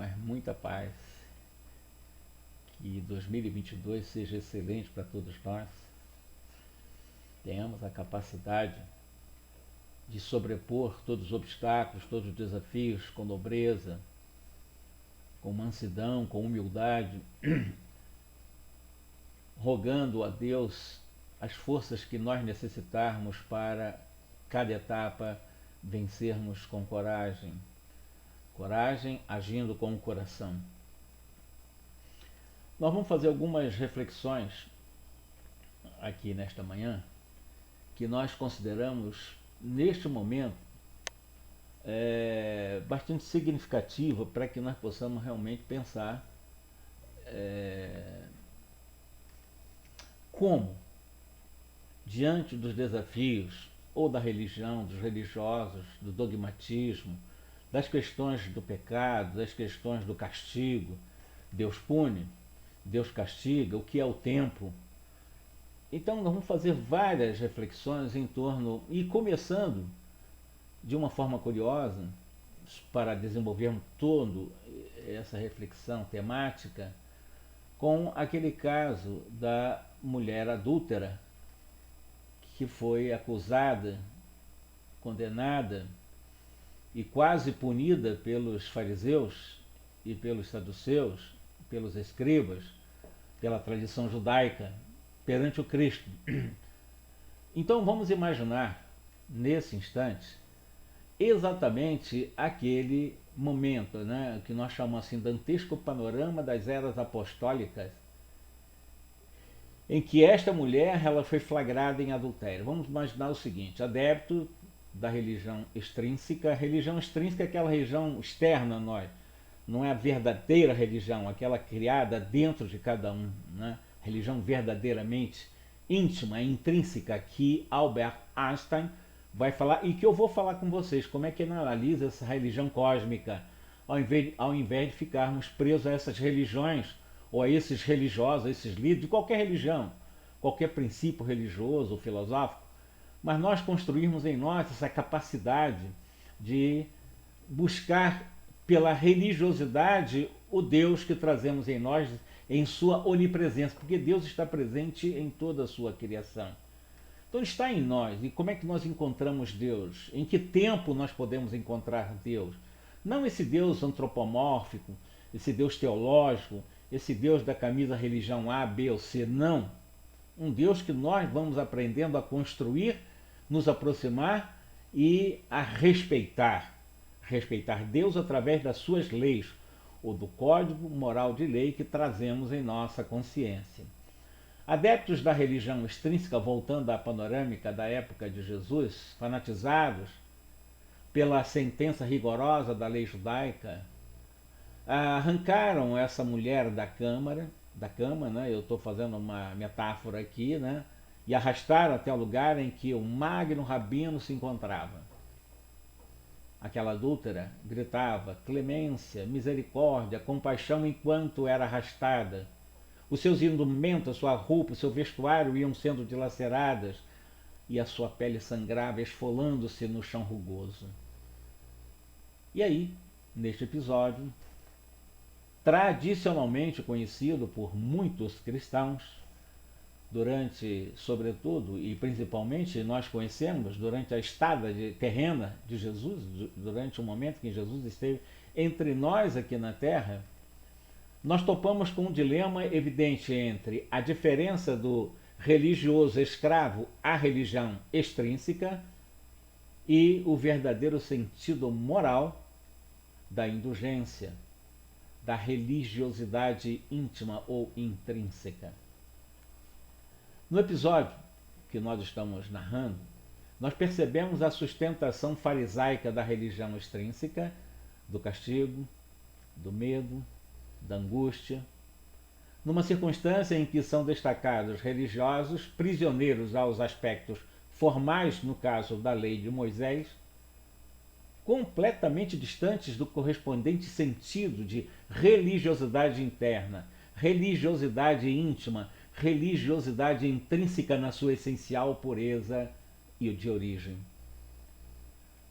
mas muita paz. Que 2022 seja excelente para todos nós. Tenhamos a capacidade de sobrepor todos os obstáculos, todos os desafios com nobreza, com mansidão, com humildade, rogando a Deus as forças que nós necessitarmos para cada etapa vencermos com coragem. Coragem agindo com o coração. Nós vamos fazer algumas reflexões aqui nesta manhã que nós consideramos neste momento bastante significativa para que nós possamos realmente pensar como, diante dos desafios ou da religião, dos religiosos, do dogmatismo, das questões do pecado, das questões do castigo, Deus pune, Deus castiga, o que é o tempo. Então nós vamos fazer várias reflexões em torno, e começando de uma forma curiosa, para desenvolvermos toda essa reflexão temática, com aquele caso da mulher adúltera, que foi acusada, condenada e quase punida pelos fariseus e pelos saduceus, pelos escribas, pela tradição judaica, perante o Cristo. Então vamos imaginar, nesse instante, exatamente aquele momento, né, que nós chamamos assim dantesco panorama das eras apostólicas, em que esta mulher ela foi flagrada em adultério. Vamos imaginar o seguinte: adepto da religião extrínseca. A religião extrínseca é aquela religião externa a nós, não é a verdadeira religião, aquela criada dentro de cada um, né? Religião verdadeiramente íntima, intrínseca, que Albert Einstein vai falar, e que eu vou falar com vocês, como é que ele analisa essa religião cósmica, ao invés de ficarmos presos a essas religiões, ou a esses religiosos, a esses líderes de qualquer religião, qualquer princípio religioso ou filosófico, mas nós construirmos em nós essa capacidade de buscar pela religiosidade o Deus que trazemos em nós em sua onipresença, porque Deus está presente em toda a sua criação. Então ele está em nós. E como é que nós encontramos Deus? Em que tempo nós podemos encontrar Deus? Não esse Deus antropomórfico, esse Deus teológico, esse Deus da camisa religião A, B ou C, não. Um Deus que nós vamos aprendendo a construir, nos aproximar e a respeitar. Respeitar Deus através das suas leis, ou do código moral de lei que trazemos em nossa consciência. Adeptos da religião extrínseca, voltando à panorâmica da época de Jesus, fanatizados pela sentença rigorosa da lei judaica, arrancaram essa mulher da cama, né? Eu estou fazendo uma metáfora aqui, né? E arrastaram até o lugar em que o magno rabino se encontrava. Aquela adúltera gritava clemência, misericórdia, compaixão enquanto era arrastada. Os seus indumentos, a sua roupa, o seu vestuário iam sendo dilaceradas e a sua pele sangrava, esfolando-se no chão rugoso. E aí, neste episódio, tradicionalmente conhecido por muitos cristãos, sobretudo e principalmente, nós conhecemos durante a estada terrena de Jesus, durante o momento que Jesus esteve entre nós aqui na Terra, nós topamos com um dilema evidente entre a diferença do religioso escravo à religião extrínseca e o verdadeiro sentido moral da indulgência, da religiosidade íntima ou intrínseca. No episódio que nós estamos narrando, nós percebemos a sustentação farisaica da religião extrínseca, do castigo, do medo, da angústia, numa circunstância em que são destacados religiosos prisioneiros aos aspectos formais, no caso da lei de Moisés, completamente distantes do correspondente sentido de religiosidade interna, religiosidade íntima, religiosidade intrínseca na sua essencial pureza e de origem.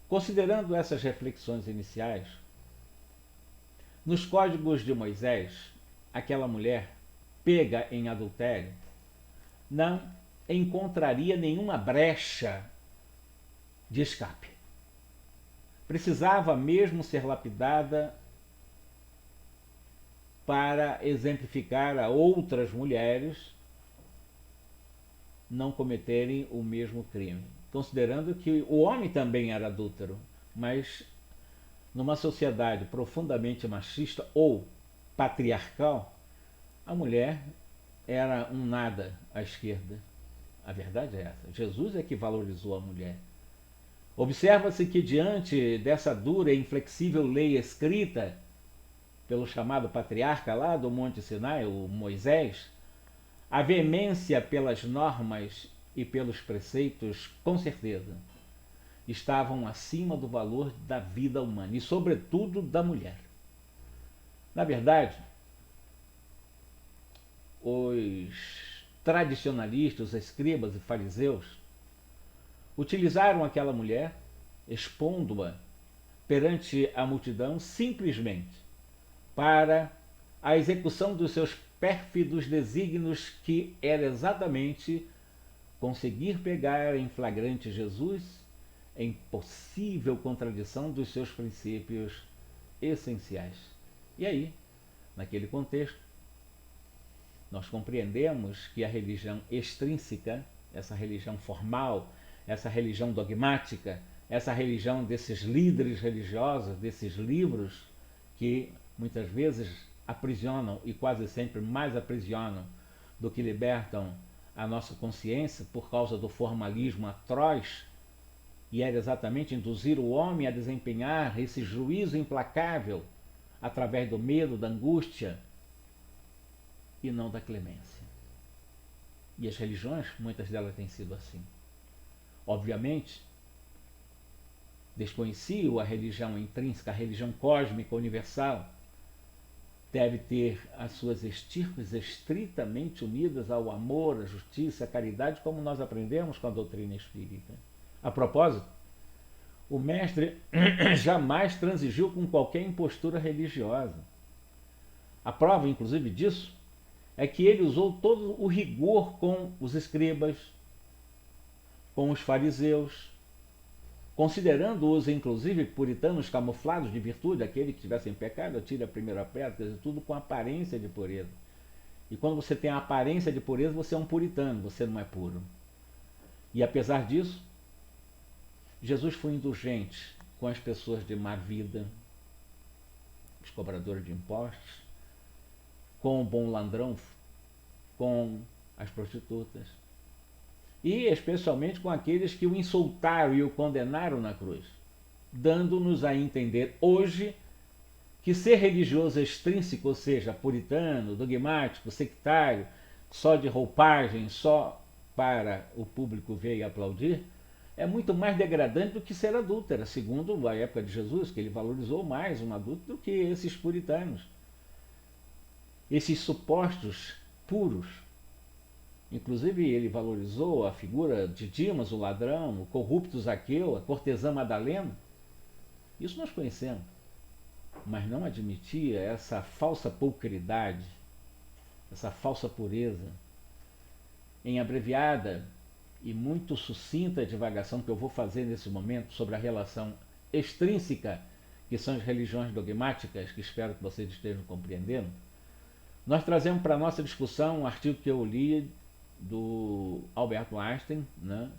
Considerando essas reflexões iniciais, Nos códigos de Moisés, aquela mulher pega em adultério não encontraria nenhuma brecha de escape. Precisava mesmo ser lapidada para exemplificar a outras mulheres não cometerem o mesmo crime. Considerando que o homem também era adúltero, mas numa sociedade profundamente machista ou patriarcal, a mulher era um nada à esquerda. A verdade é essa. Jesus é que valorizou a mulher. Observa-se que diante dessa dura e inflexível lei escrita pelo chamado patriarca lá do Monte Sinai, o Moisés, a veemência pelas normas e pelos preceitos, com certeza, estavam acima do valor da vida humana e, sobretudo, da mulher. Na verdade, os tradicionalistas, os escribas e fariseus utilizaram aquela mulher, expondo-a perante a multidão simplesmente para a execução dos seus pérfidos desígnios, que era exatamente conseguir pegar em flagrante Jesus em possível contradição dos seus princípios essenciais. E aí, naquele contexto, nós compreendemos que a religião extrínseca, essa religião formal, essa religião dogmática, essa religião desses líderes religiosos, desses livros que muitas vezes aprisionam e quase sempre mais aprisionam do que libertam a nossa consciência por causa do formalismo atroz, e era exatamente induzir o homem a desempenhar esse juízo implacável através do medo, da angústia e não da clemência. E as religiões, muitas delas têm sido assim. Obviamente, desconhecio a religião intrínseca, a religião cósmica universal, deve ter as suas estirpes estritamente unidas ao amor, à justiça, à caridade, como nós aprendemos com a doutrina espírita. A propósito, o mestre jamais transigiu com qualquer impostura religiosa. A prova, inclusive, disso é que ele usou todo o rigor com os escribas, com os fariseus, considerando-os, inclusive, puritanos camuflados de virtude. Aquele que estivesse em pecado, atire a primeira pedra, quer dizer, tudo com aparência de pureza. E quando você tem a aparência de pureza, você é um puritano, você não é puro. E apesar disso, Jesus foi indulgente com as pessoas de má vida, os cobradores de impostos, com o bom ladrão, com as prostitutas, e especialmente com aqueles que o insultaram e o condenaram na cruz, dando-nos a entender hoje que ser religioso extrínseco, ou seja, puritano, dogmático, sectário, só de roupagem, só para o público ver e aplaudir, é muito mais degradante do que ser adúltera, segundo a época de Jesus, que ele valorizou mais um adúltero do que esses puritanos, esses supostos puros. Inclusive, ele valorizou a figura de Dimas, o ladrão, o corrupto Zaqueu, a cortesã Madalena. Isso nós conhecemos, mas não admitia essa falsa pulcridade, essa falsa pureza. Em abreviada e muito sucinta divagação que eu vou fazer nesse momento sobre a relação extrínseca, que são as religiões dogmáticas, que espero que vocês estejam compreendendo, nós trazemos para a nossa discussão um artigo que eu li do Alberto Einstein, né,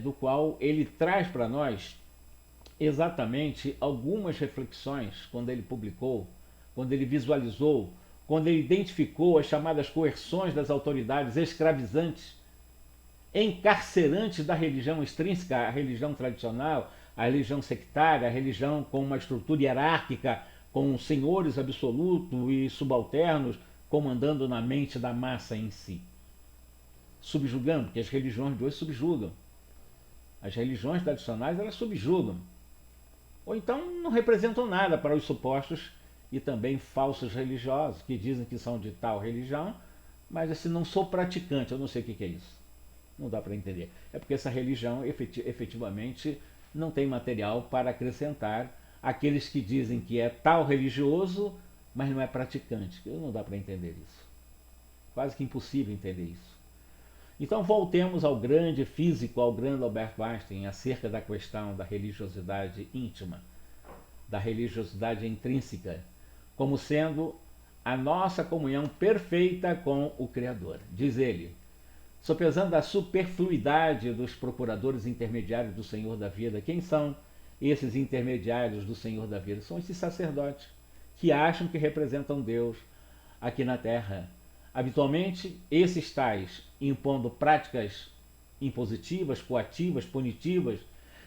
do qual ele traz para nós exatamente algumas reflexões quando ele publicou, quando ele visualizou, quando ele identificou as chamadas coerções das autoridades escravizantes, encarcerantes da religião extrínseca, a religião tradicional, a religião sectária, a religião com uma estrutura hierárquica, com senhores absolutos e subalternos comandando na mente da massa em si. Subjugando, porque as religiões de hoje subjugam. As religiões tradicionais, elas subjugam. Ou então não representam nada para os supostos e também falsos religiosos, que dizem que são de tal religião, mas assim, não sou praticante, eu não sei o que é isso. Não dá para entender. É porque essa religião efetivamente não tem material para acrescentar aqueles que dizem que é tal religioso, mas não é praticante. Não dá para entender isso. Quase que impossível entender isso. Então voltemos ao grande físico, ao grande Albert Einstein, acerca da questão da religiosidade íntima, da religiosidade intrínseca, como sendo a nossa comunhão perfeita com o Criador. Diz ele: sopesando a superfluidade dos procuradores intermediários do Senhor da vida. Quem são esses intermediários do Senhor da vida? São esses sacerdotes que acham que representam Deus aqui na Terra. Habitualmente, esses tais impondo práticas impositivas, coativas, punitivas,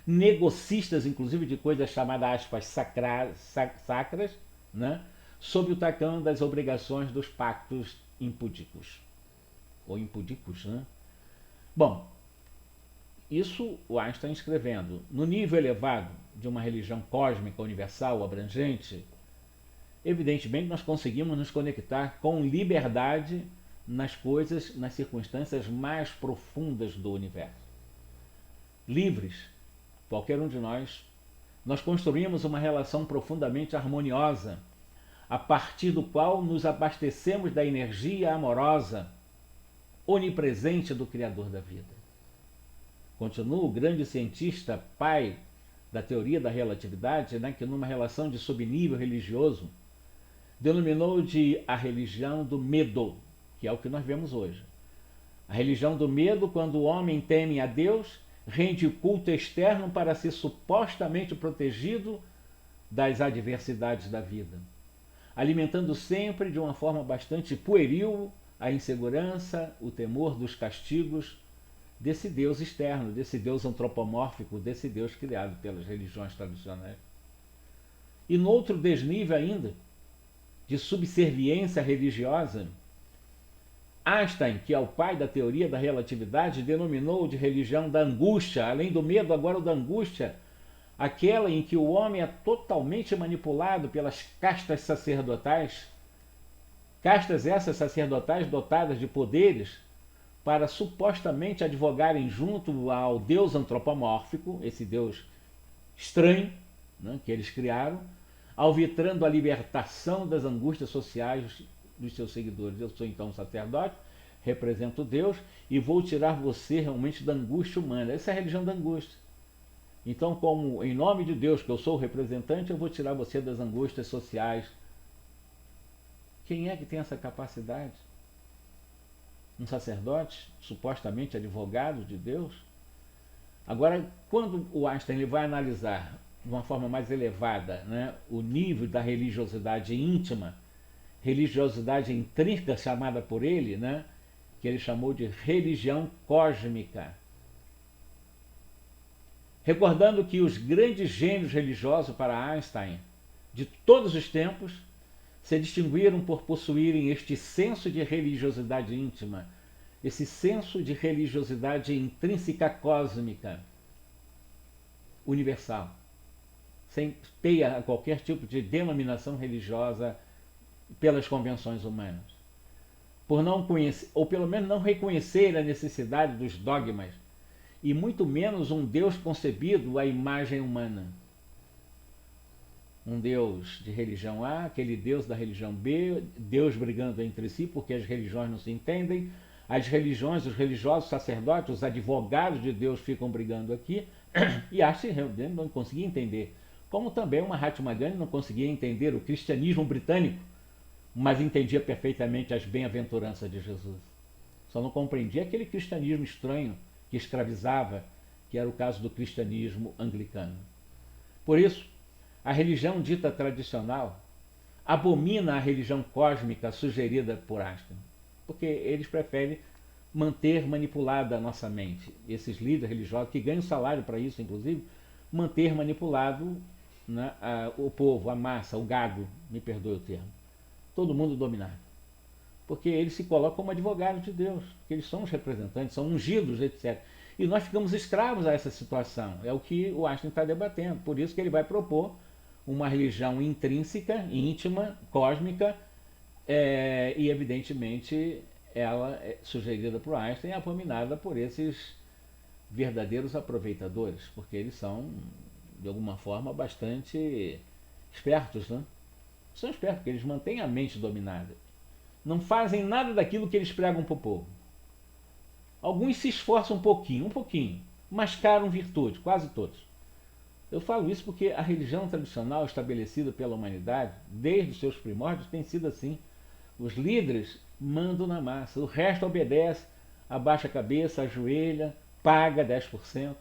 negocistas, inclusive de coisas chamadas aspas sacras, né? Sob o tacão das obrigações dos pactos impudicos. Ou impudicos, né? Bom, isso o Einstein escrevendo. No nível elevado de uma religião cósmica, universal, abrangente, evidentemente nós conseguimos nos conectar com liberdade nas coisas, nas circunstâncias mais profundas do universo. Livres, qualquer um de nós construímos uma relação profundamente harmoniosa, a partir do qual nos abastecemos da energia amorosa, onipresente do Criador da vida. Continua o grande cientista, pai da teoria da relatividade, né, que numa relação de subnível religioso, denominou de a religião do medo, que é o que nós vemos hoje. A religião do medo, quando o homem teme a Deus, rende culto externo para ser supostamente protegido das adversidades da vida, alimentando sempre de uma forma bastante pueril a insegurança, o temor dos castigos desse Deus externo, desse Deus antropomórfico, desse Deus criado pelas religiões tradicionais. E no outro desnível ainda, de subserviência religiosa, Einstein, que é o pai da teoria da relatividade, denominou de religião da angústia, além do medo, agora o da angústia, aquela em que o homem é totalmente manipulado pelas castas sacerdotais, castas essas sacerdotais dotadas de poderes para supostamente advogarem junto ao Deus antropomórfico, esse Deus estranho, né, que eles criaram, alvitrando a libertação das angústias sociais dos seus seguidores. Eu sou então um sacerdote, represento Deus e vou tirar você realmente da angústia humana. Essa é a religião da angústia. Então, como em nome de Deus, que eu sou o representante, eu vou tirar você das angústias sociais. Quem é que tem essa capacidade? Um sacerdote, supostamente advogado de Deus? Agora, quando o Einstein ele vai analisar de uma forma mais elevada, né, o nível da religiosidade íntima, religiosidade intrínseca chamada por ele, né, que ele chamou de religião cósmica. Recordando que os grandes gênios religiosos para Einstein, de todos os tempos, se distinguiram por possuírem este senso de religiosidade íntima, esse senso de religiosidade intrínseca cósmica, universal, sem peia a qualquer tipo de denominação religiosa pelas convenções humanas. Por não conhecer, ou pelo menos não reconhecer a necessidade dos dogmas, e muito menos um Deus concebido à imagem humana. Um Deus de religião A, aquele Deus da religião B, Deus brigando entre si porque as religiões não se entendem, as religiões, os religiosos, os sacerdotes, os advogados de Deus ficam brigando aqui, e Einstein não conseguia entender. Como também o Mahatma Gandhi não conseguia entender o cristianismo britânico, mas entendia perfeitamente as bem-aventuranças de Jesus. Só não compreendia aquele cristianismo estranho que escravizava, que era o caso do cristianismo anglicano. Por isso, a religião dita tradicional abomina a religião cósmica sugerida por Einstein, porque eles preferem manter manipulada a nossa mente. Esses líderes religiosos, que ganham salário para isso, inclusive, manter manipulado, né, o povo, a massa, o gado, me perdoe o termo, todo mundo dominado. Porque eles se colocam como advogados de Deus, porque eles são os representantes, são ungidos, etc. E nós ficamos escravos a essa situação. É o que o Einstein está debatendo. Por isso que ele vai propor uma religião intrínseca, íntima, cósmica, e evidentemente ela é sugerida por Einstein e abominada por esses verdadeiros aproveitadores, porque eles são de alguma forma, bastante espertos, né? São espertos, porque eles mantêm a mente dominada. Não fazem nada daquilo que eles pregam para o povo. Alguns se esforçam um pouquinho, mascaram virtude, quase todos. Eu falo isso porque a religião tradicional estabelecida pela humanidade, desde os seus primórdios, tem sido assim. Os líderes mandam na massa, o resto obedece, abaixa a cabeça, ajoelha, paga 10%.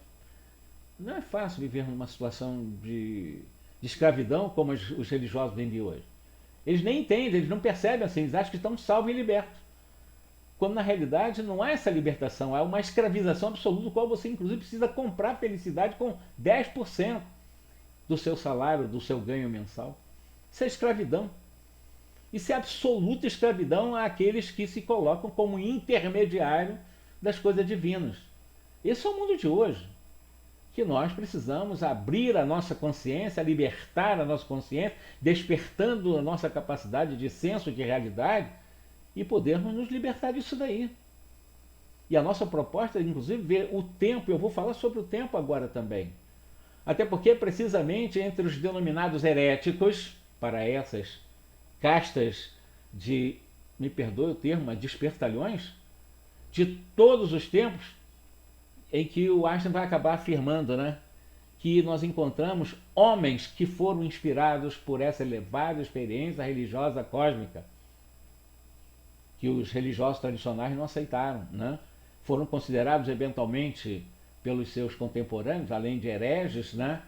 Não é fácil viver numa situação de escravidão como os religiosos vivem hoje. Eles nem entendem, eles não percebem assim, eles acham que estão salvos e libertos. Quando na realidade não há essa libertação, há uma escravização absoluta, do qual você inclusive precisa comprar felicidade com 10% do seu salário, do seu ganho mensal. Isso é escravidão. Isso é absoluta escravidão àqueles que se colocam como intermediário das coisas divinas. Esse é o mundo de hoje, que nós precisamos abrir a nossa consciência, libertar a nossa consciência, despertando a nossa capacidade de senso de realidade e podermos nos libertar disso daí. E a nossa proposta é, inclusive, ver o tempo, eu vou falar sobre o tempo agora também. Até porque, precisamente, entre os denominados heréticos, para essas castas de, me perdoe o termo, mas de espertalhões, de todos os tempos, em que o Einstein vai acabar afirmando, né, que nós encontramos homens que foram inspirados por essa elevada experiência religiosa cósmica, que os religiosos tradicionais não aceitaram, né? Foram considerados eventualmente pelos seus contemporâneos, além de hereges, né?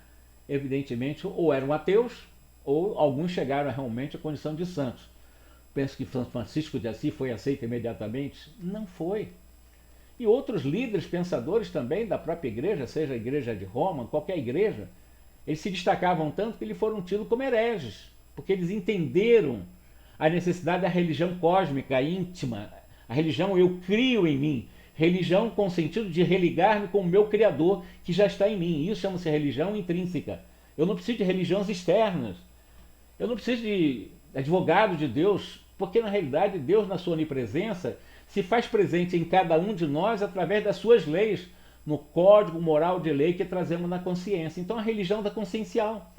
Evidentemente, ou eram ateus, ou alguns chegaram realmente à condição de santos. Penso que Francisco de Assis foi aceito imediatamente? Não foi. E outros líderes pensadores também da própria igreja, seja a igreja de Roma, qualquer igreja, eles se destacavam tanto que eles foram tidos como hereges, porque eles entenderam a necessidade da religião cósmica, íntima, a religião eu crio em mim, religião com o sentido de religar-me com o meu Criador que já está em mim. Isso chama-se religião intrínseca. Eu não preciso de religiões externas, eu não preciso de advogado de Deus, porque na realidade Deus, na sua onipresença, se faz presente em cada um de nós através das suas leis, no código moral de lei que trazemos na consciência. Então a religião da consciencial.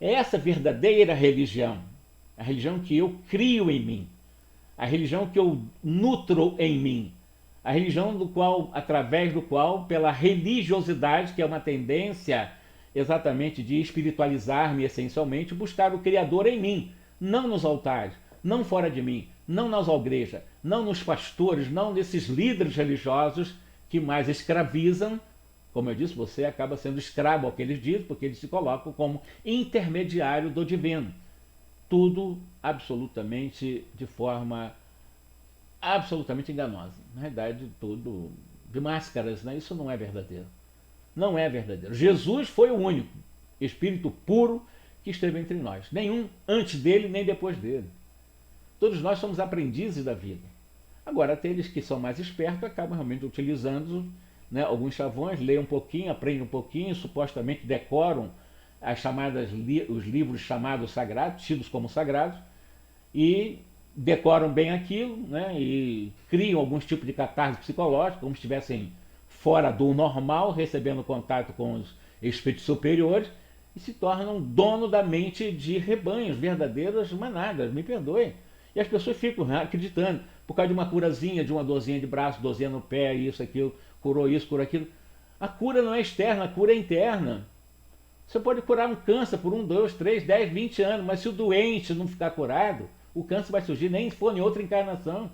É essa verdadeira religião, a religião que eu crio em mim, a religião que eu nutro em mim, a religião do qual, através do qual, pela religiosidade, que é uma tendência exatamente de espiritualizar-me essencialmente, buscar o Criador em mim, não nos altares, não fora de mim, não nas igrejas, não nos pastores, não nesses líderes religiosos que mais escravizam. Como eu disse, você acaba sendo escravo ao que eles dizem, porque eles se colocam como intermediário do divino. Tudo absolutamente de forma absolutamente enganosa. Na realidade, tudo de máscaras, né? Isso não é verdadeiro. Não é verdadeiro. Jesus foi o único espírito puro que esteve entre nós. Nenhum antes dele, nem depois dele. Todos nós somos aprendizes da vida. Agora, aqueles que são mais espertos acabam realmente utilizando, né, alguns chavões, leem um pouquinho, aprendem um pouquinho, supostamente decoram os livros chamados sagrados, tidos como sagrados, e decoram bem aquilo, né, e criam alguns tipos de catarse psicológica, como se estivessem fora do normal, recebendo contato com os espíritos superiores, e se tornam dono da mente de rebanhos, verdadeiras manadas, me perdoe. E as pessoas ficam acreditando, por causa de uma curazinha, de uma dorzinha de braço, dorzinha no pé, isso, aquilo, curou isso, curou aquilo. A cura não é externa, a cura é interna. Você pode curar um câncer por 1, 2, 3, 10, 20 anos, mas se o doente não ficar curado, o câncer vai surgir nem se for em outra encarnação.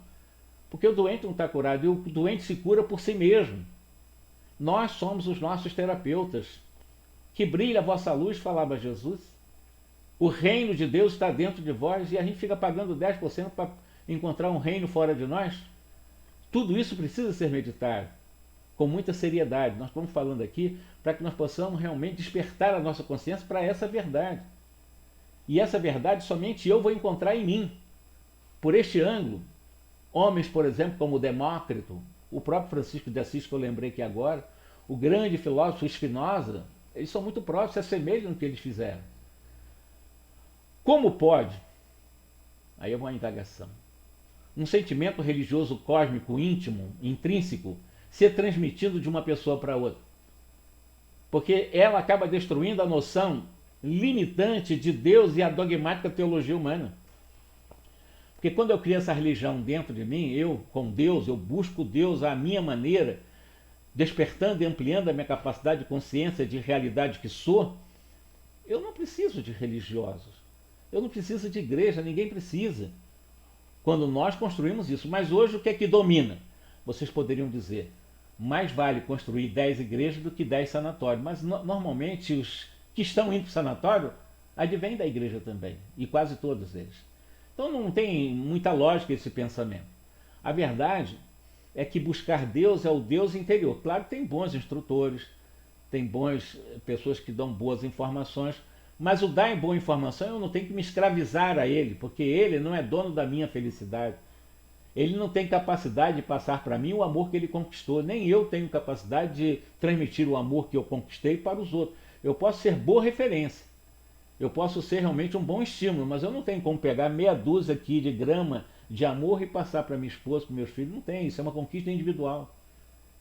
Porque o doente não está curado, e o doente se cura por si mesmo. Nós somos os nossos terapeutas. Que brilha a vossa luz, falava Jesus. O reino de Deus está dentro de vós e a gente fica pagando 10% para encontrar um reino fora de nós. Tudo isso precisa ser meditado com muita seriedade. Nós estamos falando aqui para que nós possamos realmente despertar a nossa consciência para essa verdade. E essa verdade somente eu vou encontrar em mim. Por este ângulo, homens, por exemplo, como Demócrito, o próprio Francisco de Assis, que eu lembrei aqui agora, o grande filósofo Spinoza, eles são muito próximos, se assemelham no que eles fizeram. Como pode, aí é uma indagação, um sentimento religioso cósmico íntimo, intrínseco, ser transmitido de uma pessoa para outra? porque ela acaba destruindo a noção limitante de Deus e a dogmática teologia humana. Porque quando eu crio essa religião dentro de mim, eu com Deus, eu busco Deus à minha maneira, despertando e ampliando a minha capacidade de consciência de realidade que sou, eu não preciso de religiosos. Eu não preciso de igreja, ninguém precisa. Quando nós construímos isso. Mas hoje o que é que domina? Vocês poderiam dizer, mais vale construir 10 igrejas do que 10 sanatórios. Mas normalmente os que estão indo para o sanatório advêm da igreja também. E quase todos eles. Então não tem muita lógica esse pensamento. A verdade é que buscar Deus é o Deus interior. Claro que tem bons instrutores, tem boas pessoas que dão boas informações, mas o dar em boa informação eu não tenho que me escravizar a ele, porque ele não é dono da minha felicidade. Ele não tem capacidade de passar para mim o amor que ele conquistou, nem eu tenho capacidade de transmitir o amor que eu conquistei para os outros. Eu posso ser boa referência, eu posso ser realmente um bom estímulo, mas eu não tenho como pegar meia dúzia aqui de grama de amor e passar para minha esposa, para meus filhos. Não tem, isso é uma conquista individual.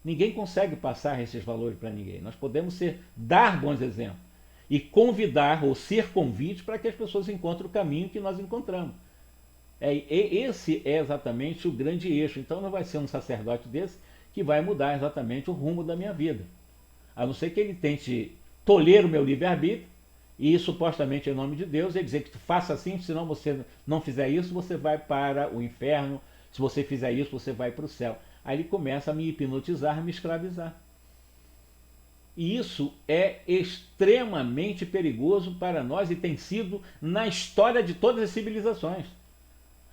Ninguém consegue passar esses valores para ninguém. Nós podemos dar bons exemplos e convidar ou ser convite para que as pessoas encontrem o caminho que nós encontramos. Esse é exatamente o grande eixo. Então não vai ser um sacerdote desse que vai mudar exatamente o rumo da minha vida. A não ser que ele tente tolher o meu livre-arbítrio e supostamente em nome de Deus ele dizer que tu faça assim, senão você não fizer isso, você vai para o inferno. Se você fizer isso, você vai para o céu. Aí ele começa a me hipnotizar, a me escravizar. E isso é extremamente perigoso para nós e tem sido na história de todas as civilizações.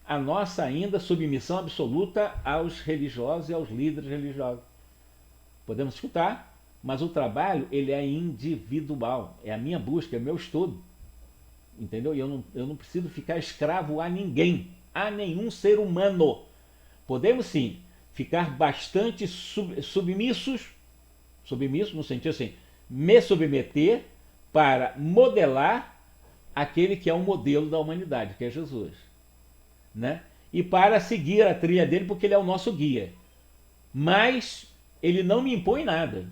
A nossa ainda submissão absoluta aos religiosos e aos líderes religiosos. Podemos escutar, mas o trabalho ele é individual. É a minha busca, é o meu estudo. Entendeu? E eu não preciso ficar escravo a ninguém, a nenhum ser humano. Podemos sim ficar bastante submissos no sentido assim, me submeter para modelar aquele que é o modelo da humanidade, que é Jesus. Né? E para seguir a trilha dele, porque ele é o nosso guia. Mas ele não me impõe nada.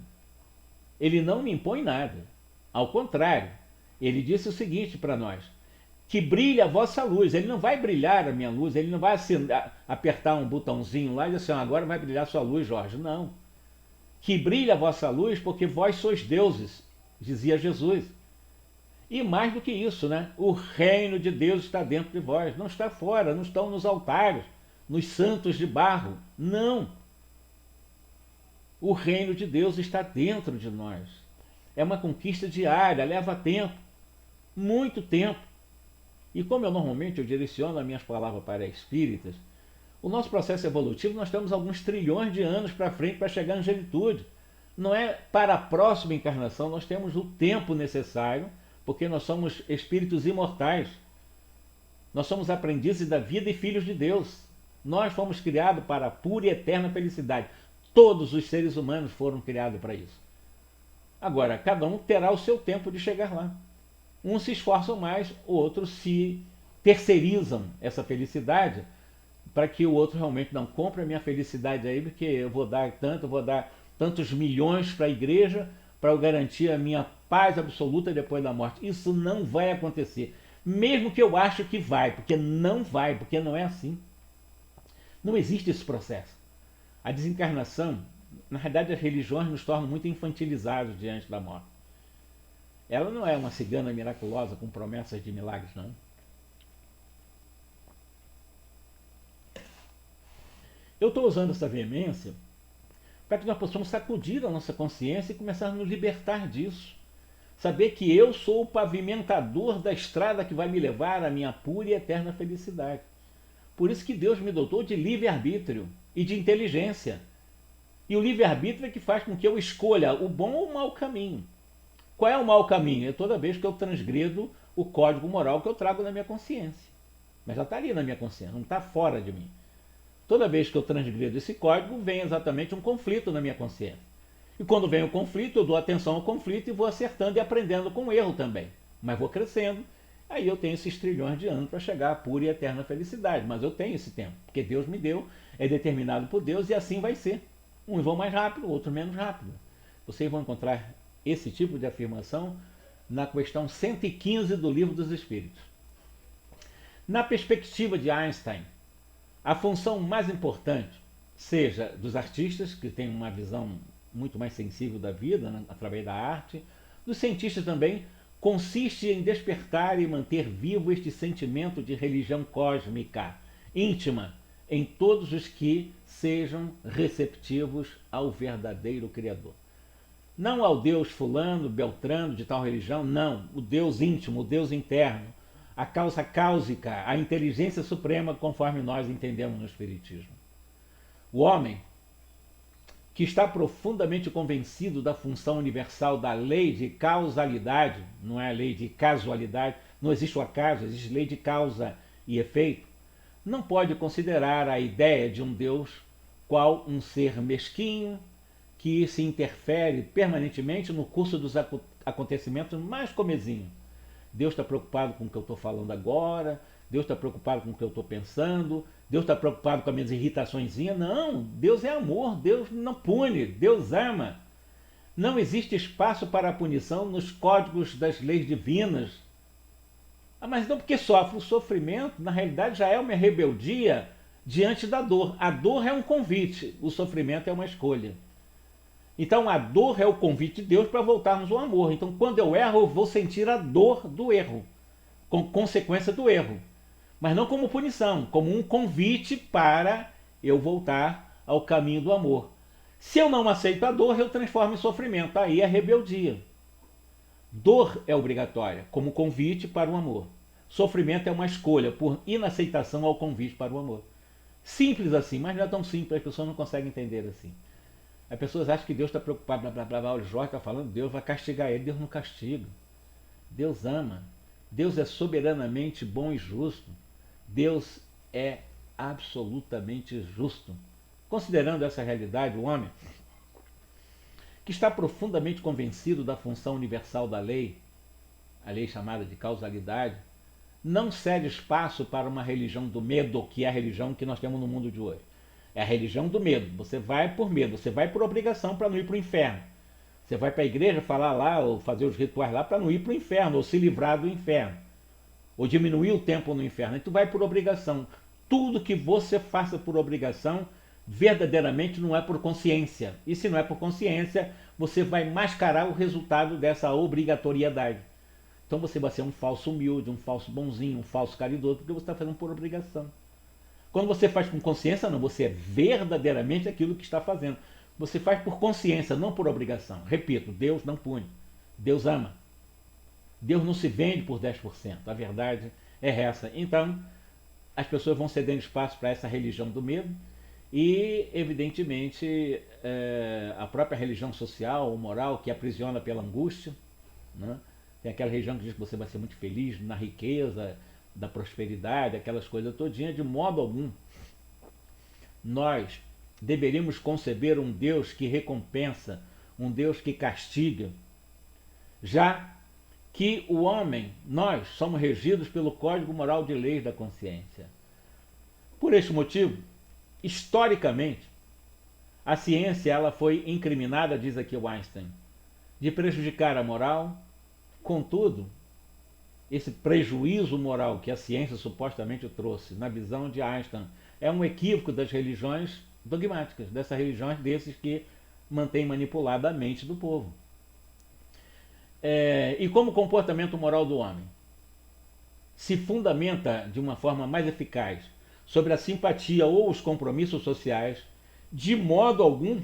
Ele não me impõe nada. Ao contrário, ele disse o seguinte para nós, que brilhe a vossa luz. Ele não vai brilhar a minha luz, ele não vai apertar um botãozinho lá e dizer assim, agora vai brilhar sua luz, Jorge. Não. Que brilhe a vossa luz porque vós sois deuses, dizia Jesus. E mais do que isso, né? O reino de Deus está dentro de vós, não está fora, não estão nos altares, nos santos de barro. Não. O reino de Deus está dentro de nós. É uma conquista diária, leva tempo, muito tempo. E como eu direciono as minhas palavras para espíritas, o nosso processo evolutivo nós temos alguns trilhões de anos para frente para chegar à angelitude. Não é para a próxima encarnação, nós temos o tempo necessário, porque nós somos espíritos imortais. Nós somos aprendizes da vida e filhos de Deus. Nós fomos criados para a pura e eterna felicidade. Todos os seres humanos foram criados para isso. Agora, cada um terá o seu tempo de chegar lá. Uns se esforçam mais, outros se terceirizam essa felicidade para que o outro realmente não compre a minha felicidade aí, porque eu vou dar tantos milhões para a igreja para eu garantir a minha paz absoluta depois da morte. Isso não vai acontecer. Mesmo que eu ache que vai, porque não vai, porque não é assim. Não existe esse processo. A desencarnação, na realidade as religiões nos tornam muito infantilizados diante da morte. Ela não é uma cigana miraculosa com promessas de milagres, não. Eu estou usando essa veemência para que nós possamos sacudir a nossa consciência e começar a nos libertar disso. Saber que eu sou o pavimentador da estrada que vai me levar à minha pura e eterna felicidade. Por isso que Deus me dotou de livre-arbítrio e de inteligência. E o livre-arbítrio é que faz com que eu escolha o bom ou o mau caminho. Qual é o mau caminho? É toda vez que eu transgredo o código moral que eu trago na minha consciência. Mas já está ali na minha consciência, não está fora de mim. Toda vez que eu transgredo esse código, vem exatamente um conflito na minha consciência. E quando vem o conflito, eu dou atenção ao conflito e vou acertando e aprendendo com o erro também. Mas vou crescendo, aí eu tenho esses trilhões de anos para chegar à pura e eterna felicidade. Mas eu tenho esse tempo, porque Deus me deu, é determinado por Deus e assim vai ser. Uns vão mais rápido, outros menos rápido. Vocês vão encontrar esse tipo de afirmação na questão 115 do Livro dos Espíritos. Na perspectiva de Einstein, a função mais importante, seja dos artistas, que têm uma visão muito mais sensível da vida, né, através da arte, dos cientistas também, consiste em despertar e manter vivo este sentimento de religião cósmica, íntima, em todos os que sejam receptivos ao verdadeiro Criador. Não ao Deus fulano, beltrano, de tal religião, não. O Deus íntimo, o Deus interno, a causa cáusica, a inteligência suprema, conforme nós entendemos no Espiritismo. O homem que está profundamente convencido da função universal da lei de causalidade, não é a lei de casualidade, não existe o acaso, existe lei de causa e efeito, não pode considerar a ideia de um Deus qual um ser mesquinho que se interfere permanentemente no curso dos acontecimentos mais comezinhos. Deus está preocupado com o que eu estou falando agora, Deus está preocupado com o que eu estou pensando, Deus está preocupado com as minhas irritaçõezinhas. Não, Deus é amor, Deus não pune, Deus ama. Não existe espaço para a punição nos códigos das leis divinas. Mas não porque sofre. O sofrimento, na realidade, já é uma rebeldia diante da dor. A dor é um convite, o sofrimento é uma escolha. Então a dor é o convite de Deus para voltarmos ao amor. Então quando eu erro, eu vou sentir a dor do erro, com consequência do erro. Mas não como punição, como um convite para eu voltar ao caminho do amor. Se eu não aceito a dor, eu transformo em sofrimento. Aí é rebeldia. Dor é obrigatória, como convite para o amor. Sofrimento é uma escolha por inaceitação ao convite para o amor. Simples assim, mas não é tão simples, as pessoas não conseguem entender assim. As pessoas acham que Deus está preocupado, blá blá blá blá, o Jorge está falando, Deus vai castigar ele. Deus não castiga. Deus ama. Deus é soberanamente bom e justo. Deus é absolutamente justo. Considerando essa realidade, o homem que está profundamente convencido da função universal da lei, a lei chamada de causalidade, não cede espaço para uma religião do medo, que é a religião que nós temos no mundo de hoje. É a religião do medo. Você vai por medo, você vai por obrigação para não ir para o inferno. Você vai para a igreja falar lá, ou fazer os rituais lá para não ir para o inferno, ou se livrar do inferno. Ou diminuir o tempo no inferno. E tu vai por obrigação. Tudo que você faça por obrigação, verdadeiramente não é por consciência. E se não é por consciência, você vai mascarar o resultado dessa obrigatoriedade. Então você vai ser um falso humilde, um falso bonzinho, um falso caridoso, porque você está fazendo por obrigação. Quando você faz com consciência, não, você é verdadeiramente aquilo que está fazendo. Você faz por consciência, não por obrigação. Repito, Deus não pune. Deus ama. Deus não se vende por 10%. A verdade é essa. Então, as pessoas vão cedendo espaço para essa religião do medo e, evidentemente, a própria religião social ou moral que aprisiona pela angústia, né? Tem aquela religião que diz que você vai ser muito feliz na riqueza, da prosperidade, aquelas coisas todinhas. De modo algum, nós deveríamos conceber um Deus que recompensa, um Deus que castiga, já que o homem, nós, somos regidos pelo Código Moral de Leis da Consciência. Por este motivo, historicamente, a ciência ela foi incriminada, diz aqui o Einstein, de prejudicar a moral. Contudo, esse prejuízo moral que a ciência supostamente trouxe, na visão de Einstein, é um equívoco das religiões dogmáticas, dessas religiões desses que mantêm manipulada a mente do povo. E como o comportamento moral do homem se fundamenta de uma forma mais eficaz sobre a simpatia ou os compromissos sociais, de modo algum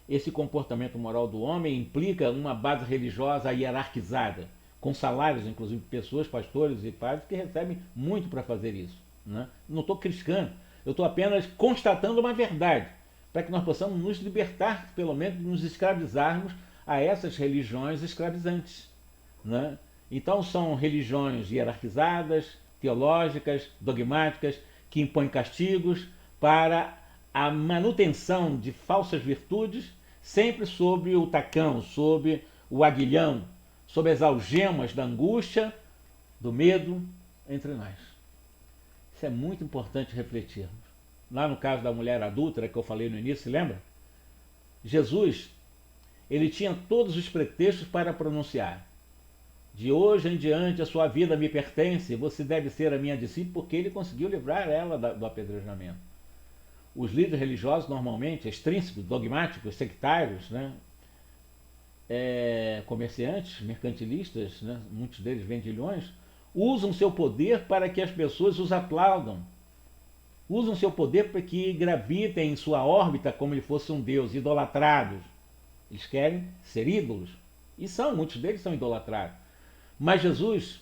esse comportamento moral do homem implica uma base religiosa hierarquizada, com salários, inclusive, pessoas, pastores e padres que recebem muito para fazer isso. Né? Não estou criticando, eu estou apenas constatando uma verdade, para que nós possamos nos libertar, pelo menos, nos escravizarmos a essas religiões escravizantes. Né? Então são religiões hierarquizadas, teológicas, dogmáticas, que impõem castigos para a manutenção de falsas virtudes, sempre sob o tacão, sob o aguilhão, sob as algemas da angústia, do medo entre nós. Isso é muito importante refletirmos. Lá no caso da mulher adúltera que eu falei no início, se lembra? Jesus, Ele tinha todos os pretextos para pronunciar: de hoje em diante a sua vida me pertence, você deve ser a minha discípula, porque ele conseguiu livrar ela do apedrejamento. Os líderes religiosos, normalmente, extrínsecos, dogmáticos, sectários, né? Comerciantes, mercantilistas, né? Muitos deles vendilhões, usam seu poder para que as pessoas os aplaudam. Usam seu poder para que gravitem em sua órbita como ele fosse um deus, idolatrados. Eles querem ser ídolos. E muitos deles são idolatrados. Mas Jesus,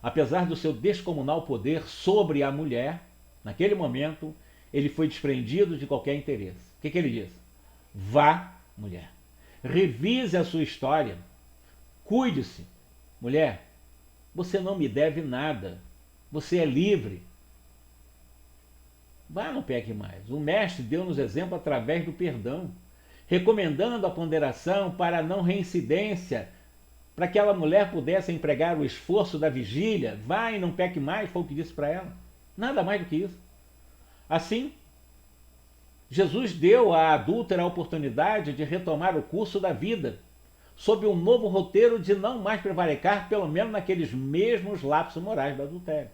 apesar do seu descomunal poder sobre a mulher, naquele momento, ele foi desprendido de qualquer interesse. O que ele diz? Vá, mulher. Revise a sua história. Cuide-se. Mulher, você não me deve nada. Você é livre. Vá, não peque mais. O Mestre deu-nos exemplo através do perdão, recomendando a ponderação para a não reincidência, para que aquela mulher pudesse empregar o esforço da vigília. Vá e não peque mais, foi o que disse para ela. Nada mais do que isso. Assim, Jesus deu à adúltera a oportunidade de retomar o curso da vida, sob um novo roteiro de não mais prevaricar, pelo menos naqueles mesmos lapsos morais do adultério.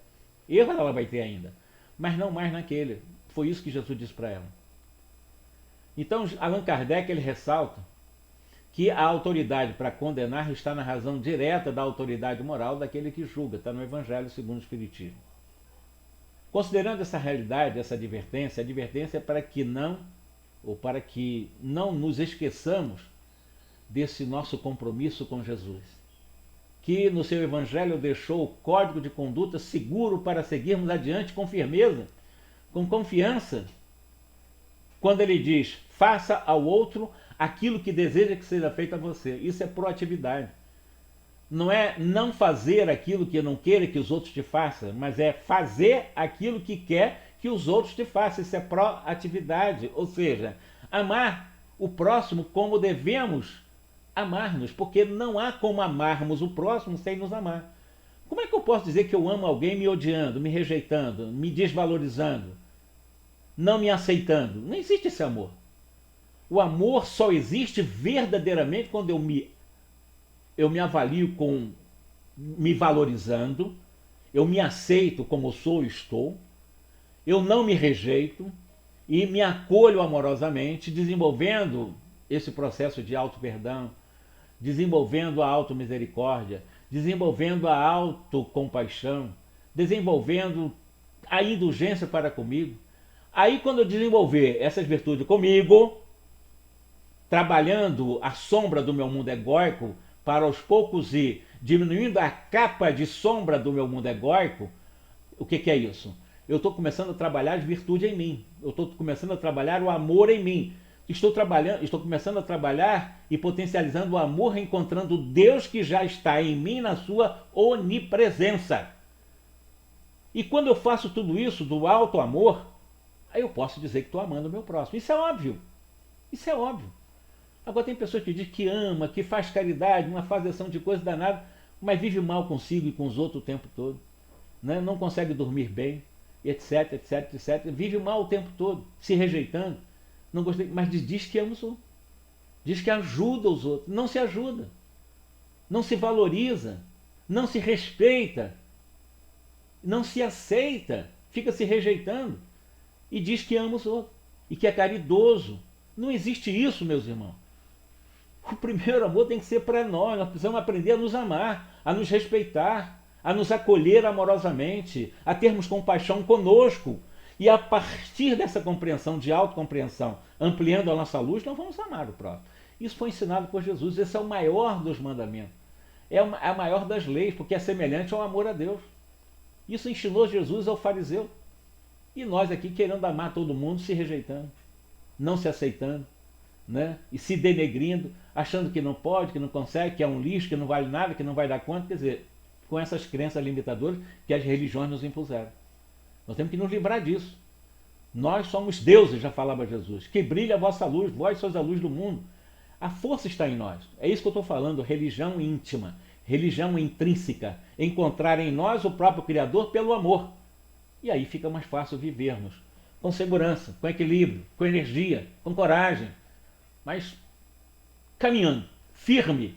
Erro ela vai ter ainda, mas não mais naquele. Foi isso que Jesus disse para ela. Então, Allan Kardec ele ressalta que a autoridade para condenar está na razão direta da autoridade moral daquele que julga. Está no Evangelho segundo o Espiritismo. Considerando essa realidade, essa advertência, a advertência é para que não nos esqueçamos desse nosso compromisso com Jesus, que no seu Evangelho deixou o código de conduta seguro para seguirmos adiante com firmeza, com confiança, quando ele diz: faça ao outro aquilo que deseja que seja feito a você. Isso é proatividade. Não é não fazer aquilo que não queira que os outros te façam, mas é fazer aquilo que quer que os outros te façam. Isso é proatividade, ou seja, amar o próximo como devemos amar-nos, porque não há como amarmos o próximo sem nos amar. Como é que eu posso dizer que eu amo alguém me odiando, me rejeitando, me desvalorizando, não me aceitando? Não existe esse amor. O amor só existe verdadeiramente quando eu me avalio me valorizando, eu me aceito como sou e estou, eu não me rejeito e me acolho amorosamente, desenvolvendo esse processo de auto-perdão, desenvolvendo a auto-misericórdia, desenvolvendo a auto-compaixão, desenvolvendo a indulgência para comigo. Aí, quando eu desenvolver essas virtudes comigo, trabalhando a sombra do meu mundo egóico, para aos poucos ir diminuindo a capa de sombra do meu mundo egóico, o que é isso? Eu estou começando a trabalhar as virtudes em mim. Eu estou começando a trabalhar o amor em mim. Estou começando a trabalhar e potencializando o amor, encontrando Deus que já está em mim na sua onipresença. E quando eu faço tudo isso do alto amor, aí eu posso dizer que estou amando o meu próximo. Isso é óbvio. Isso é óbvio. Agora tem pessoas que dizem que ama, que faz caridade, uma fazeção de coisa danada, mas vive mal consigo e com os outros o tempo todo. Né? Não consegue dormir bem, etc, etc, etc. Vive mal o tempo todo, se rejeitando. Não gostei, mas diz que ama os outros. Diz que ajuda os outros. Não se ajuda. Não se valoriza. Não se respeita. Não se aceita. Fica se rejeitando. E diz que ama os outros. E que é caridoso. Não existe isso, meus irmãos. O primeiro amor tem que ser para nós. Nós precisamos aprender a nos amar, a nos respeitar, a nos acolher amorosamente, a termos compaixão conosco. E a partir dessa compreensão, de autocompreensão, ampliando a nossa luz, nós vamos amar o próximo. Isso foi ensinado por Jesus. Esse é o maior dos mandamentos. É a maior das leis, porque é semelhante ao amor a Deus. Isso ensinou Jesus ao fariseu. E nós aqui querendo amar todo mundo, se rejeitando, não se aceitando, né? E se denegrindo, achando que não pode, que não consegue, que é um lixo, que não vale nada, que não vai dar conta. Quer dizer, com essas crenças limitadoras que as religiões nos impuseram. Nós temos que nos livrar disso. Nós somos deuses, já falava Jesus. Que brilha a vossa luz, vós sois a luz do mundo. A força está em nós. É isso que eu estou falando, religião íntima, religião intrínseca. Encontrar em nós o próprio Criador pelo amor. E aí fica mais fácil vivermos com segurança, com equilíbrio, com energia, com coragem. Mas caminhando, firme,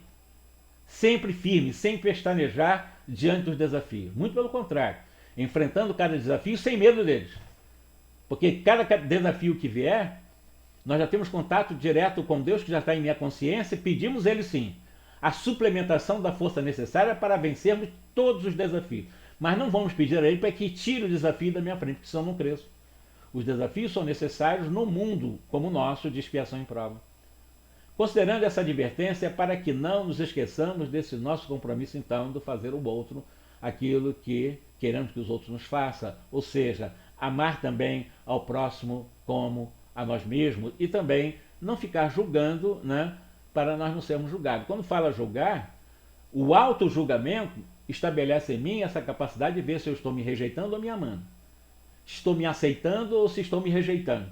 sem pestanejar diante dos desafios. Muito pelo contrário, enfrentando cada desafio sem medo deles. Porque cada desafio que vier, nós já temos contato direto com Deus, que já está em minha consciência, e pedimos Ele sim a suplementação da força necessária para vencermos todos os desafios. Mas não vamos pedir a Ele para que tire o desafio da minha frente, porque senão eu não cresço. Os desafios são necessários no mundo como o nosso de expiação e prova. Considerando essa advertência, para que não nos esqueçamos desse nosso compromisso, então, de fazer ao outro aquilo que queremos que os outros nos façam, ou seja, amar também ao próximo como a nós mesmos e também não ficar julgando, né, para nós não sermos julgados. Quando fala julgar, o auto-julgamento estabelece em mim essa capacidade de ver se eu estou me rejeitando ou me amando. Estou me aceitando ou se estou me rejeitando.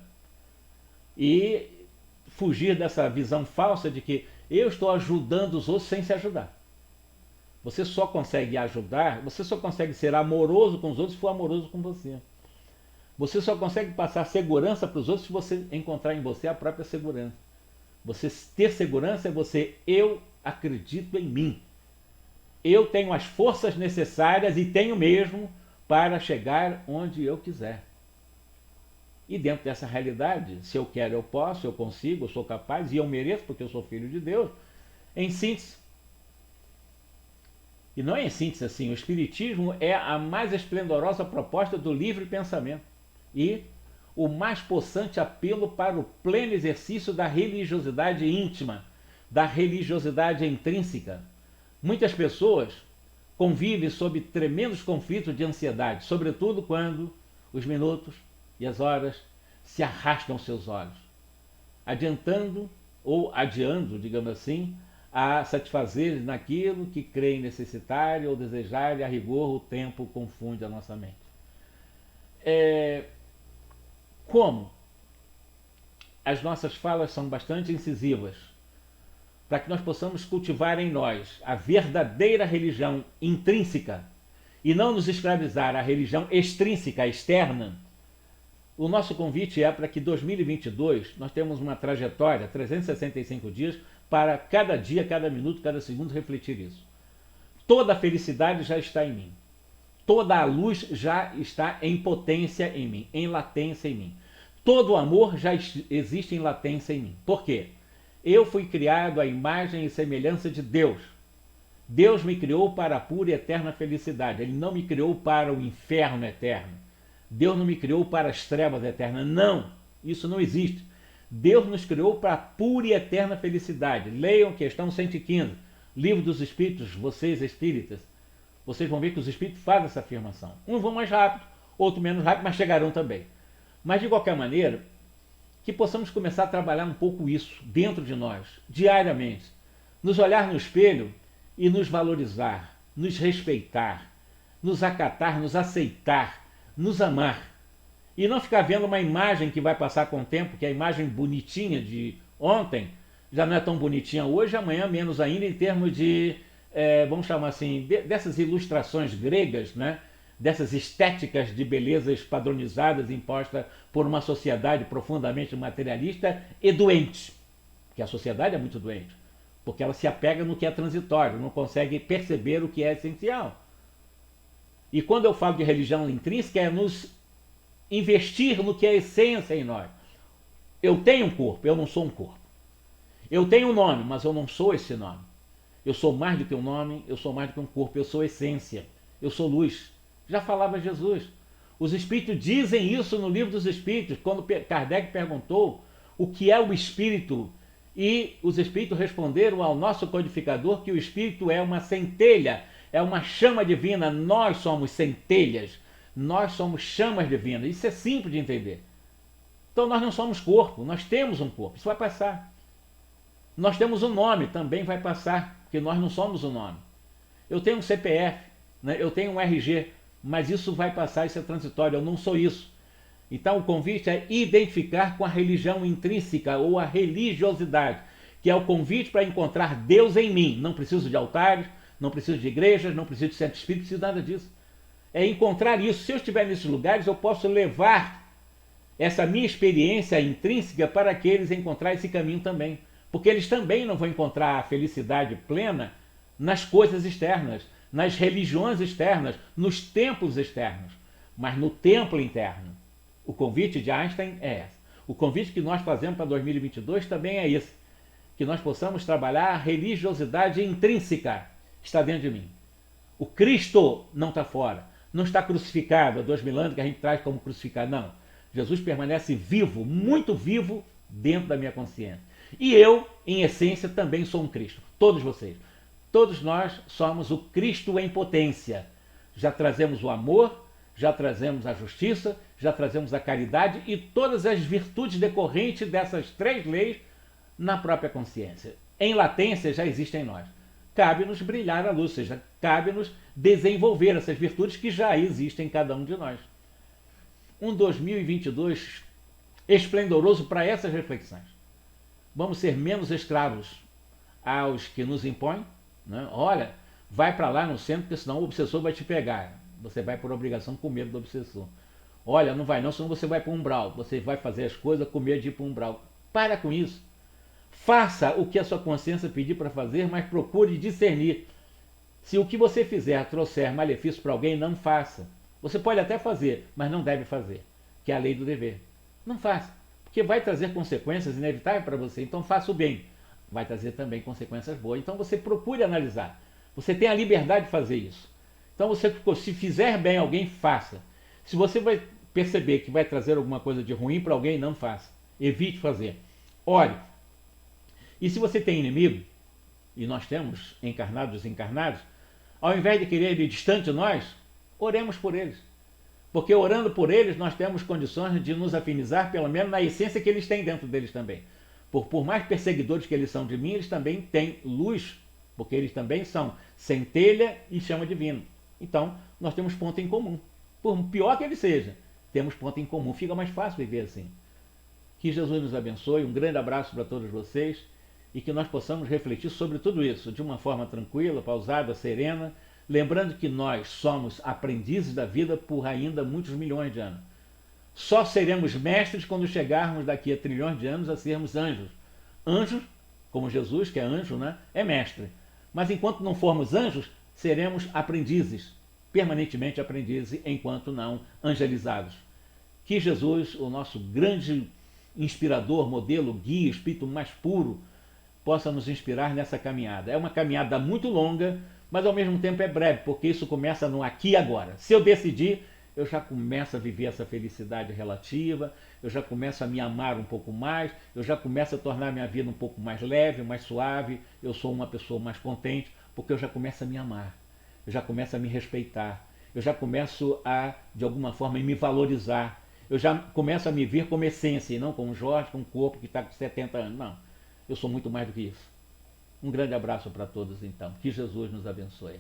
E fugir dessa visão falsa de que eu estou ajudando os outros sem se ajudar. Você só consegue ajudar, você só consegue ser amoroso com os outros se for amoroso com você. Você só consegue passar segurança para os outros se você encontrar em você a própria segurança. Você ter segurança é você, eu acredito em mim. Eu tenho as forças necessárias e tenho mesmo para chegar onde eu quiser. E dentro dessa realidade, se eu quero, eu posso, eu consigo, eu sou capaz e eu mereço porque eu sou filho de Deus. Em síntese, e não é em síntese assim, o Espiritismo é a mais esplendorosa proposta do livre pensamento e o mais possante apelo para o pleno exercício da religiosidade íntima, da religiosidade intrínseca. Muitas pessoas convivem sob tremendos conflitos de ansiedade, sobretudo quando os minutos e as horas se arrastam aos seus olhos, adiantando ou adiando, digamos assim, a satisfazer naquilo que creem necessitar ou desejar, e a rigor o tempo confunde a nossa mente. Como as nossas falas são bastante incisivas, para que nós possamos cultivar em nós a verdadeira religião intrínseca e não nos escravizar à religião extrínseca, externa, o nosso convite é para que 2022 nós temos uma trajetória, 365 dias, para cada dia, cada minuto, cada segundo refletir isso. Toda a felicidade já está em mim. Toda a luz já está em potência em mim, em latência em mim. Todo o amor já existe em latência em mim. Por quê? Eu fui criado à imagem e semelhança de Deus. Deus me criou para a pura e eterna felicidade. Ele não me criou para o inferno eterno. Deus não me criou para as trevas eternas. Não, isso não existe. Deus nos criou para a pura e eterna felicidade. Leiam questão 115, Livro dos Espíritos, vocês espíritas. Vocês vão ver que os espíritos fazem essa afirmação. Uns vão mais rápido, outros menos rápido, mas chegarão também. Mas de qualquer maneira, que possamos começar a trabalhar um pouco isso dentro de nós, diariamente. Nos olhar no espelho e nos valorizar, nos respeitar, nos acatar, nos aceitar, nos amar. E não ficar vendo uma imagem que vai passar com o tempo, que a imagem bonitinha de ontem já não é tão bonitinha hoje, amanhã menos ainda, em termos de, vamos chamar assim, dessas ilustrações gregas, né? Dessas estéticas de belezas padronizadas impostas por uma sociedade profundamente materialista e doente. Porque a sociedade é muito doente, porque ela se apega no que é transitório, não consegue perceber o que é essencial. E quando eu falo de religião intrínseca, é nos investir no que é essência em nós. Eu tenho um corpo, eu não sou um corpo. Eu tenho um nome, mas eu não sou esse nome. Eu sou mais do que um nome, eu sou mais do que um corpo, eu sou essência, eu sou luz. Já falava Jesus. Os Espíritos dizem isso no Livro dos Espíritos, quando Kardec perguntou o que é o Espírito, e os Espíritos responderam ao nosso codificador que o Espírito é uma centelha, é uma chama divina. Nós somos centelhas, nós somos chamas divinas. Isso é simples de entender. Então nós não somos corpo, nós temos um corpo, isso vai passar. Nós temos um nome, também vai passar, porque nós não somos o nome. Eu tenho um CPF, né? Eu tenho um RG, mas isso vai passar, isso é transitório, eu não sou isso. Então o convite é identificar com a religião intrínseca ou a religiosidade, que é o convite para encontrar Deus em mim. Não preciso de altares, não preciso de igrejas, não preciso de centro espírita, não preciso de nada disso. É encontrar isso. Se eu estiver nesses lugares, eu posso levar essa minha experiência intrínseca para que eles encontrarem esse caminho também. Porque eles também não vão encontrar a felicidade plena nas coisas externas, nas religiões externas, nos templos externos, mas no templo interno. O convite de Einstein é esse. O convite que nós fazemos para 2022 também é esse. Que nós possamos trabalhar a religiosidade intrínseca que está dentro de mim. O Cristo não está fora. Não está crucificado há 2000 anos que a gente traz como crucificado. Não. Jesus permanece vivo, muito vivo, dentro da minha consciência. E eu, em essência, também sou um Cristo. Todos vocês. Todos nós somos o Cristo em potência. Já trazemos o amor, já trazemos a justiça, já trazemos a caridade e todas as virtudes decorrentes dessas três leis na própria consciência. Em latência já existem em nós. Cabe-nos brilhar a luz, ou seja, cabe-nos desenvolver essas virtudes que já existem em cada um de nós. Um 2022 esplendoroso para essas reflexões. Vamos ser menos escravos aos que nos impõem, né? Olha, vai para lá no centro, porque senão o obsessor vai te pegar. Você vai por obrigação com medo do obsessor. Olha, não vai não, senão você vai para o umbral. Você vai fazer as coisas com medo de ir para o umbral. Para com isso. Faça o que a sua consciência pedir para fazer, mas procure discernir. Se o que você fizer trouxer malefício para alguém, não faça. Você pode até fazer, mas não deve fazer, que é a lei do dever. Não faça, porque vai trazer consequências inevitáveis para você. Então faça o bem. Vai trazer também consequências boas. Então você procure analisar. Você tem a liberdade de fazer isso. Então você, se fizer bem a alguém, faça. Se você vai perceber que vai trazer alguma coisa de ruim para alguém, não faça. Evite fazer. Olhe. E se você tem inimigo, e nós temos encarnados e desencarnados, ao invés de querer ele distante de nós, oremos por eles. Porque orando por eles, nós temos condições de nos afinizar, pelo menos na essência que eles têm dentro deles também. Por mais perseguidores que eles são de mim, eles também têm luz, porque eles também são centelha e chama divina. Então, nós temos ponto em comum. Por pior que ele seja, temos ponto em comum. Fica mais fácil viver assim. Que Jesus nos abençoe. Um grande abraço para todos vocês. E que nós possamos refletir sobre tudo isso de uma forma tranquila, pausada, serena, lembrando que nós somos aprendizes da vida por ainda muitos milhões de anos. Só seremos mestres quando chegarmos daqui a trilhões de anos a sermos anjos. Anjos, como Jesus, que é anjo, né, é mestre. Mas enquanto não formos anjos, seremos aprendizes, permanentemente aprendizes, enquanto não angelizados. Que Jesus, o nosso grande inspirador, modelo, guia, espírito mais puro, possa nos inspirar nessa caminhada. É uma caminhada muito longa, mas ao mesmo tempo é breve, porque isso começa no aqui e agora. Se eu decidir, eu já começo a viver essa felicidade relativa, eu já começo a me amar um pouco mais, eu já começo a tornar minha vida um pouco mais leve, mais suave, eu sou uma pessoa mais contente, porque eu já começo a me amar, eu já começo a me respeitar, eu já começo a, de alguma forma, me valorizar, eu já começo a me ver como essência, e não como Jorge, com um corpo que está com 70 anos, não. Eu sou muito mais do que isso. Um grande abraço para todos, então. Que Jesus nos abençoe.